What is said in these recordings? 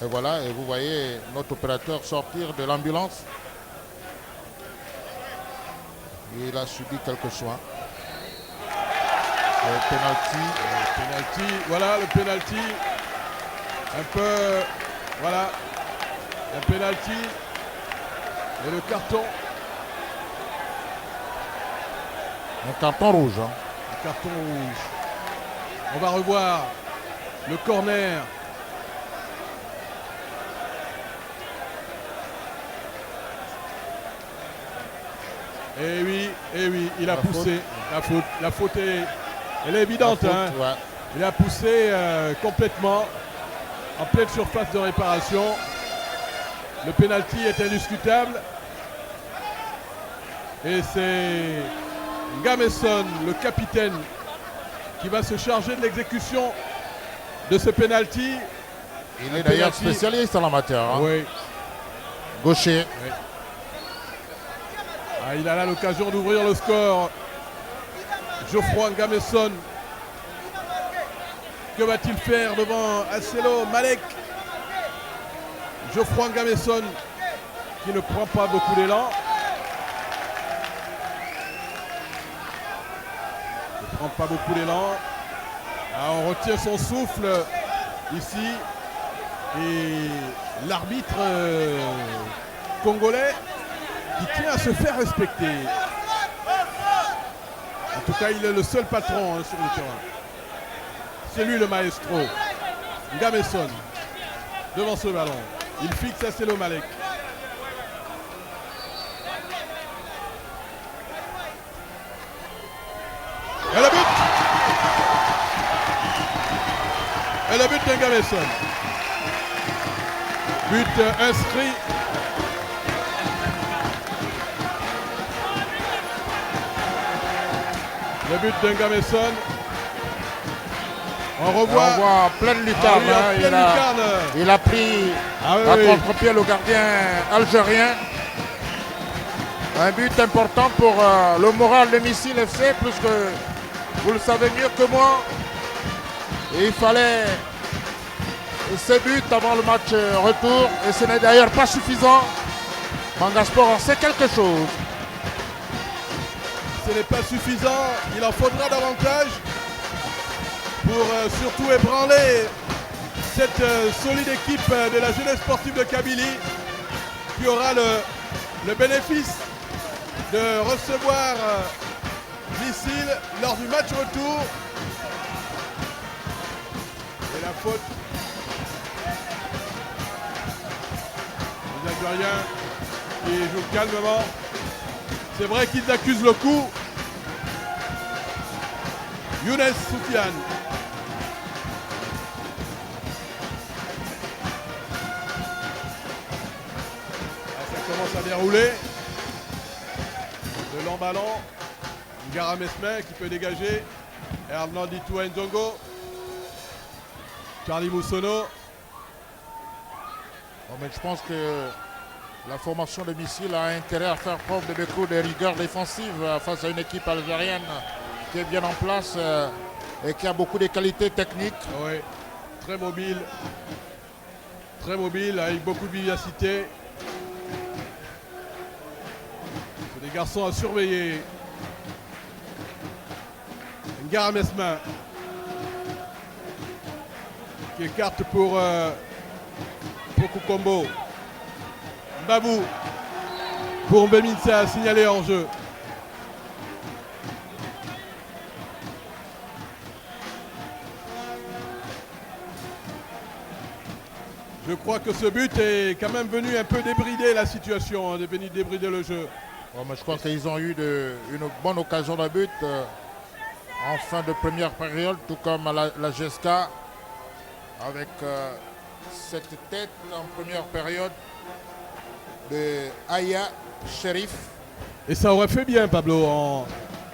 Et voilà, et vous voyez notre opérateur sortir de l'ambulance. Il a subi quelques soins. Le penalty, voilà le penalty. Un peu, voilà, un penalty. Et le carton. Un carton rouge. Hein. Un carton rouge. On va revoir le corner. Et oui, il a poussé. La faute est, elle est évidente. Ouais. Il a poussé complètement en pleine surface de réparation. Le penalty est indiscutable. Et c'est Gameson, le capitaine, qui va se charger de l'exécution de ce penalty. Il est d'ailleurs spécialiste en la matière. Hein. Oui. Gaucher. Oui. Ah, il a là l'occasion d'ouvrir le score. Geoffroy Gameson. Que va-t-il faire devant Asselo Malek? Geoffroy Gameson qui ne prend pas beaucoup d'élan. Ne prend pas beaucoup d'élan. Ah, on retient son souffle ici. Et l'arbitre congolais qui tient à se faire respecter. En tout cas, il est le seul patron sur le terrain. C'est lui le maestro. Gameson devant ce ballon. Il fixe Asselo Malek. Et le but! Et le but de Gameson. But inscrit. Le but de Gameson. On revoit pleine lucarne. Il a pris à contre-pied le gardien algérien. Un but important pour le moral de Missile FC, puisque vous le savez mieux que moi. Et il fallait ce but avant le match retour. Et ce n'est d'ailleurs pas suffisant. Manga Sport en sait quelque chose. Ce n'est pas suffisant. Il en faudra davantage pour surtout ébranler cette solide équipe de la jeunesse sportive de Kabylie qui aura le bénéfice de recevoir Missile lors du match retour. Et la faute des Algériens qui jouent calmement. C'est vrai qu'ils accusent le coup. Younes Soufiane. Ça commence à dérouler. Le long ballon. Ngara Mesme qui peut dégager. Hernandi Nzongo. Charlie Moussono. Bon, mais je pense que la formation de Missile a intérêt à faire preuve de beaucoup de rigueur défensive face à une équipe algérienne qui est bien en place et qui a beaucoup de qualités techniques. Oui, très mobile avec beaucoup de vivacité. C'est des garçons à surveiller. Ngara Mesme qui écarte pour Kukombo. Babou pour Mbeminsa signalé en jeu. Je crois que ce but est quand même venu un peu débrider la situation, est venu débrider le jeu. Bon, mais je crois qu'ils ont eu une bonne occasion de but en fin de première période, tout comme la GSK avec cette tête en première période de Aya Sherif. Et ça aurait fait bien, Pablo,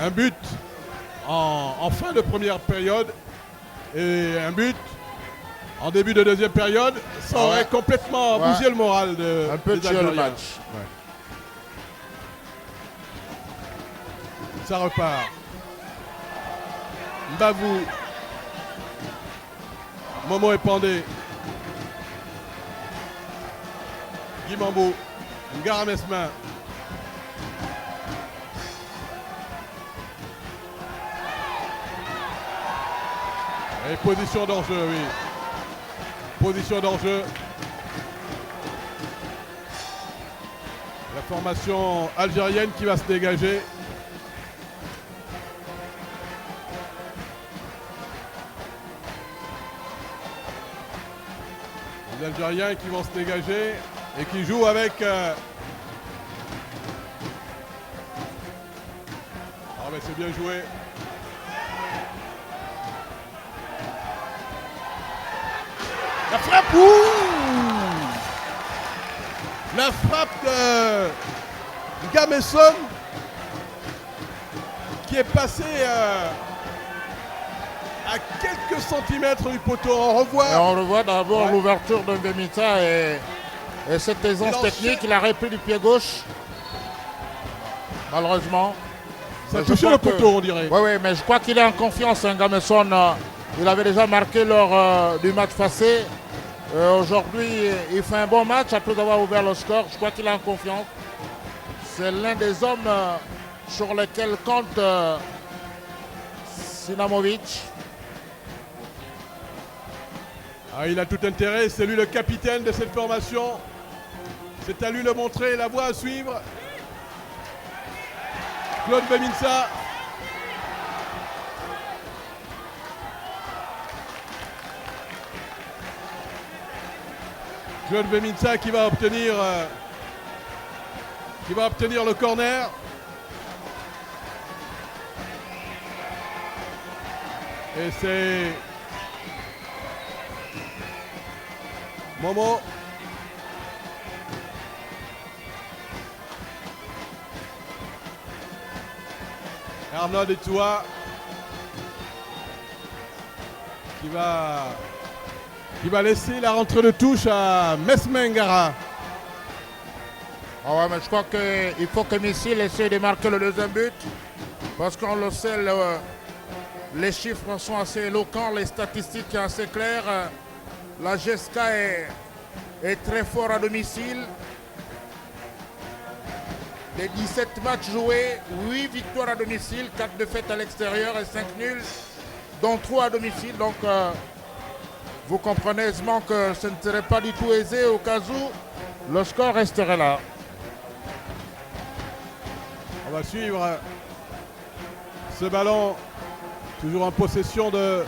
un but en fin de première période et un but en début de deuxième période. Ça aurait complètement bougé le moral de un peu tué le match. Ouais. Ça repart. Mbavou. Momo Epandé. Dimambou. Ngara Mesmin. Et position d'enjeu, oui. Position d'enjeu. La formation algérienne qui va se dégager. Les Algériens qui vont se dégager et qui jouent avec... Ah mais c'est bien joué. La frappe, la frappe de Gamesson qui est passé à quelques centimètres du poteau. On revoit d'abord l'ouverture de Mbemita et cette aisance technique. Il a repris du pied gauche. Malheureusement. Ça a touché le poteau, on dirait. Oui, mais je crois qu'il est en confiance, hein, Gamesson. Il avait déjà marqué lors du match passé. Aujourd'hui, il fait un bon match après avoir ouvert le score. Je crois qu'il est en confiance. C'est l'un des hommes sur lesquels compte Sinamovic. Ah, il a tout intérêt, c'est lui le capitaine de cette formation. C'est à lui de montrer la voie à suivre. Claude Beminsa. Claude Beminsa qui va obtenir le corner. Et c'est Momo. Arnaud Detoua qui va laisser la rentrée de touche à Mesmin Ngara. Ah ouais, mais je crois qu'il faut que Missil essaie de marquer le deuxième but. Parce qu'on le sait, les chiffres sont assez éloquents, les statistiques sont assez claires. La GSK est très fort à domicile. Des 17 matchs joués, 8 victoires à domicile, 4 défaites à l'extérieur et 5 nuls, dont 3 à domicile. Donc vous comprenez aisément que ce ne serait pas du tout aisé au cas où le score resterait là. On va suivre ce ballon, toujours en possession de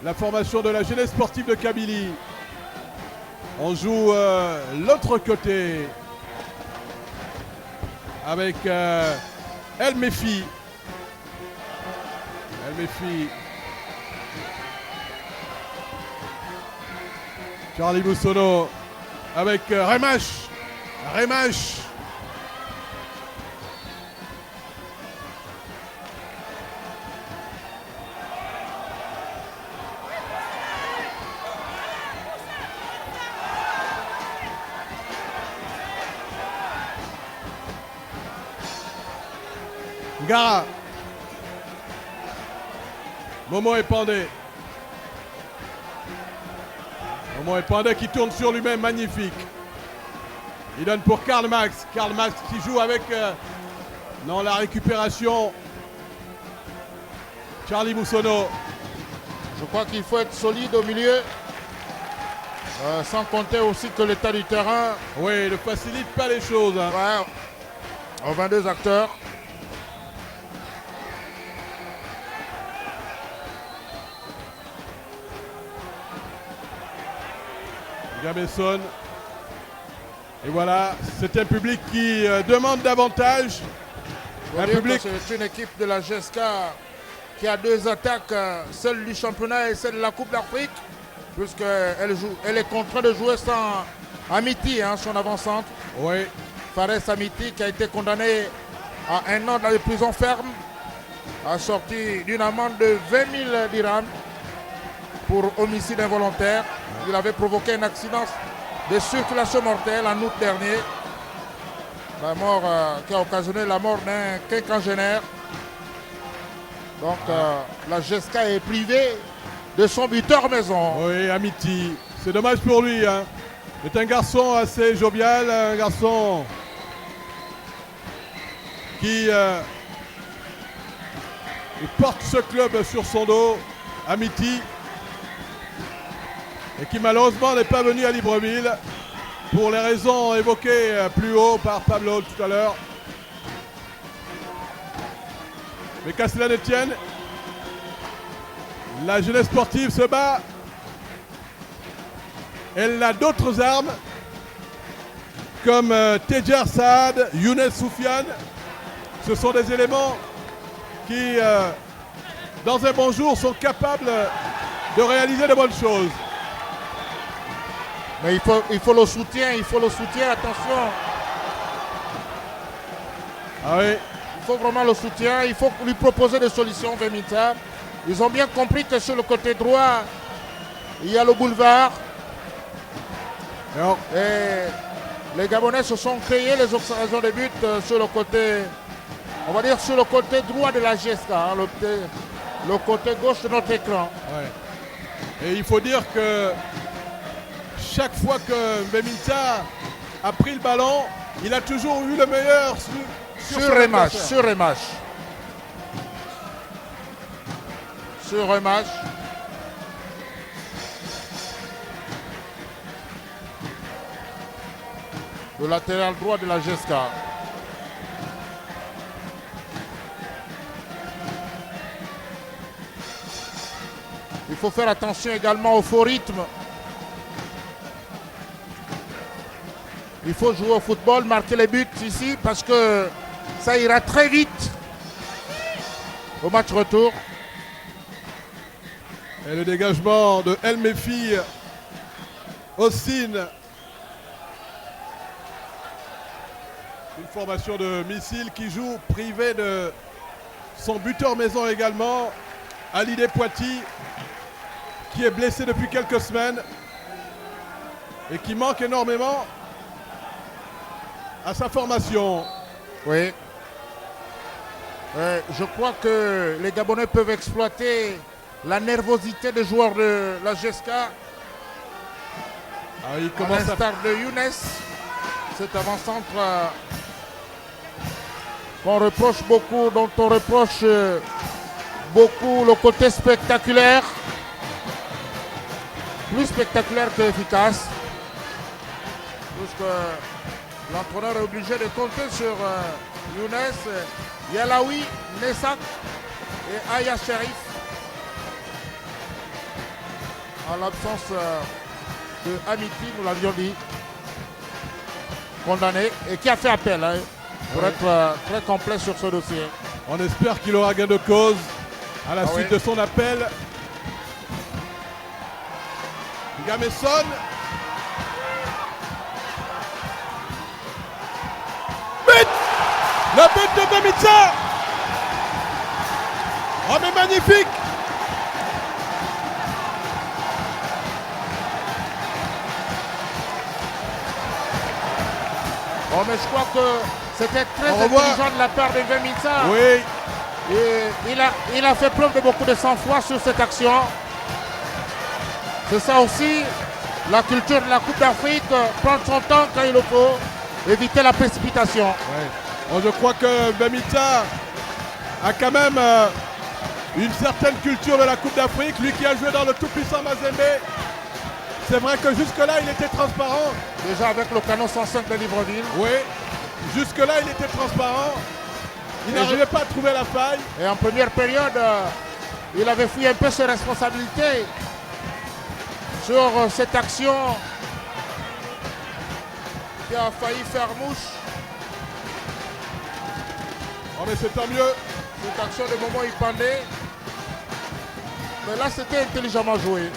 la formation de la jeunesse sportive de Kabylie. On joue l'autre côté avec El Mefi. El Mefi. Charlie Moussono avec Remache. Remache. Ngara. Momo Epandé. Momo Epandé qui tourne sur lui-même, magnifique. Il donne pour Karl Max. Karl Max qui joue avec dans la récupération. Charlie Moussono. Je crois qu'il faut être solide au milieu. Sans compter aussi que l'état du terrain. Oui, ne facilite pas les choses. Hein. Ouais. On 22 acteurs. Gamesson. Et voilà, c'est un public qui demande davantage. Un public. C'est une équipe de la GSK qui a 2 attaques, celle du championnat et celle de la Coupe d'Afrique, puisqu'elle est contrainte de jouer sans Amiti, hein, son avant-centre. Oui. Fares Amiti qui a été condamné à 1 an dans les prisons fermes, assorti d'une amende de 20 000 dirhams pour homicide involontaire. Il avait provoqué un accident de circulation mortelle en août dernier. La mort qui a occasionné la mort d'un quinquagénaire. Donc la GSK est privée de son buteur maison. Oui, Amiti. C'est dommage pour lui. Hein. C'est un garçon assez jovial, un garçon qui il porte ce club sur son dos, Amity, et qui malheureusement n'est pas venu à Libreville pour les raisons évoquées plus haut par Pablo tout à l'heure. Mais qu'à cela ne tienne, la jeunesse sportive se bat. Elle a d'autres armes comme Tejer Saad, Younes Soufiane. Ce sont des éléments qui, dans un bon jour, sont capables de réaliser de bonnes choses. Mais il faut le soutien, attention. Ah oui. Il faut vraiment le soutien, il faut lui proposer des solutions, Vemita. Ils ont bien compris que sur le côté droit, il y a le boulevard. Non. Et les Gabonais se sont créés les occasions de but sur le côté, on va dire sur le côté droit de la GSK, hein, le côté gauche de notre écran. Ouais. Et il faut dire que chaque fois que Vemita a pris le ballon, il a toujours eu le meilleur sur rematch. Sur rematch. Le latéral droit de la GSK. Il faut faire attention également au faux rythme. Il faut jouer au football, marquer les buts ici parce que ça ira très vite au match retour. Et le dégagement de El Mefi Austin. Une formation de missiles qui joue privé de son buteur maison également, Alidé Poiti, qui est blessé depuis quelques semaines et qui manque énormément à sa formation. Oui. Je crois que les Gabonais peuvent exploiter la nervosité des joueurs de la GSK. Il À commence l'instar de Younes, cet avant-centre qu'on reproche beaucoup, dont on reproche beaucoup le côté spectaculaire. Plus spectaculaire qu'efficace. Puisque l'entraîneur est obligé de compter sur Younes, Yalaoui, Nessak et Aya Sherif. En l'absence de Amity, nous l'avions dit, condamné et qui a fait appel pour être très complet sur ce dossier. On espère qu'il aura gain de cause à la suite de son appel. Gameson. But! Le but de Vemita. Oh mais magnifique! Bon, mais je crois que c'était très intelligent de la part de Vemita. Oui. Et il a fait preuve de beaucoup de sang-froid sur cette action. C'est ça aussi, la culture de la Coupe d'Afrique, prendre son temps quand il le faut, éviter la précipitation. Ouais. Bon, je crois que Vemita a quand même une certaine culture de la Coupe d'Afrique. Lui qui a joué dans le tout-puissant Mazembe. C'est vrai que jusque-là, il était transparent. Déjà avec le canon 105 de Libreville. Oui, jusque-là, il était transparent. Il n'arrivait pas à trouver la faille. Et en première période, il avait fui un peu ses responsabilités sur cette action qui a failli faire mouche. Oh mais c'est tant mieux. Cette action de moment il pendait. Mais là c'était intelligemment joué.